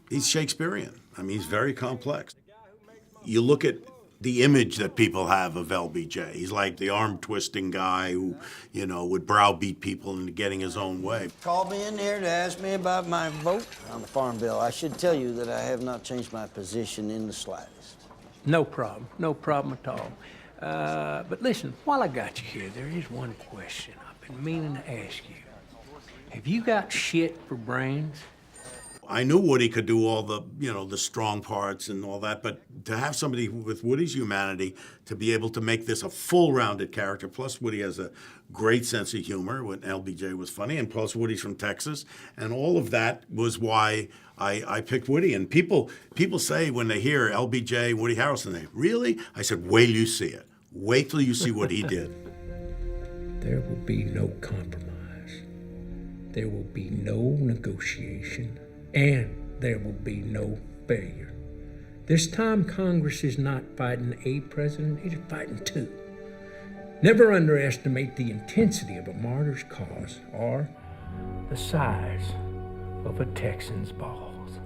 He's Shakespearean. I mean, he's very complex. You look at the image that people have of LBJ. He's like the arm-twisting guy who, would browbeat people into getting his own way. Called me in here to ask me about my vote on the farm bill. I should tell you that I have not changed my position in the slightest. No problem at all. But listen, while I got you here, there is one question I've been meaning to ask you. Have you got shit for brains? I knew Woody could do all the, the strong parts and all that, but to have somebody with Woody's humanity to be able to make this a full-rounded character, plus Woody has a great sense of humor when LBJ was funny, and plus Woody's from Texas, and all of that was why I picked Woody. And people say when they hear LBJ, Woody Harrelson, they, really? I said, wait till you see it. Wait till you see what he did. There will be no compromise. There will be no negotiation. And there will be no failure. This time, Congress is not fighting a president, it is fighting two. Never underestimate the intensity of a martyr's cause or the size of a Texan's balls.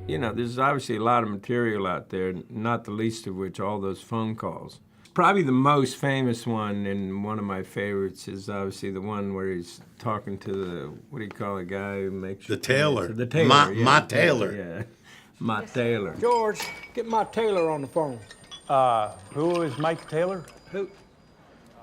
There's obviously a lot of material out there, not the least of which all those phone calls. Probably the most famous one, and one of my favorites, is obviously the one where he's talking to the, what do you call a guy who makes... The tailor. The tailor, My tailor. Yeah, my tailor. George, get my tailor on the phone. Who is Mike Taylor? Who?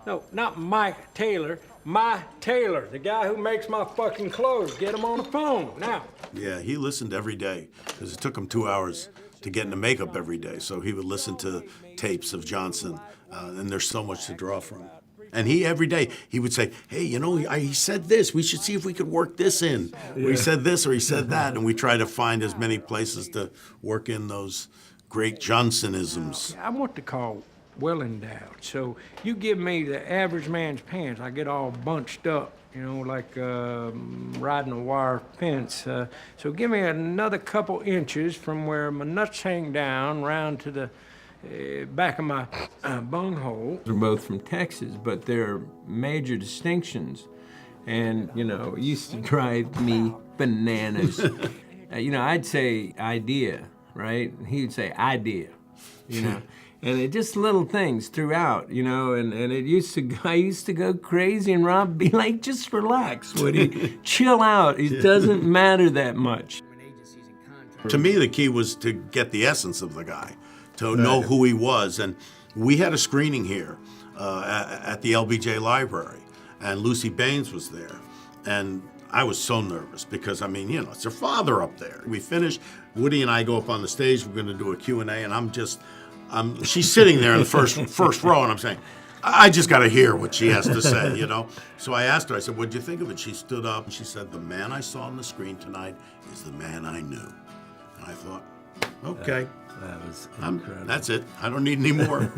No, not Mike Taylor. My tailor, the guy who makes my fucking clothes. Get him on the phone, now. Yeah, he listened every day, because it took him 2 hours to get into makeup every day. So he would listen to tapes of Johnson, and there's so much to draw from. And every day, he would say, hey, he said this. We should see if we could work this in. Yeah. Or he said this, or he said that. And we try to find as many places to work in those great Johnsonisms. I want to call well endowed. So you give me the average man's pants, I get all bunched up, like riding a wire fence. So give me another couple inches from where my nuts hang down round to the back of my bunghole. They're both from Texas, but there are major distinctions. And, it used to drive me bananas. I'd say idea, right? He'd say idea, And it just little things throughout, and I used to go crazy, and Rob would be like, just relax, Woody, chill out. It doesn't matter that much. To me, the key was to get the essence of the guy, to know who he was. And we had a screening here at the LBJ Library, and Lucy Baines was there. And I was so nervous because, it's her father up there. We finished, Woody and I go up on the stage, we're going to do a Q&A, and she's sitting there in the first row, and I'm saying, I just got to hear what she has to say, So I asked her, I said, what'd you think of it? She stood up, and she said, the man I saw on the screen tonight is the man I knew. And I thought, okay. That was incredible. That's it. I don't need any more.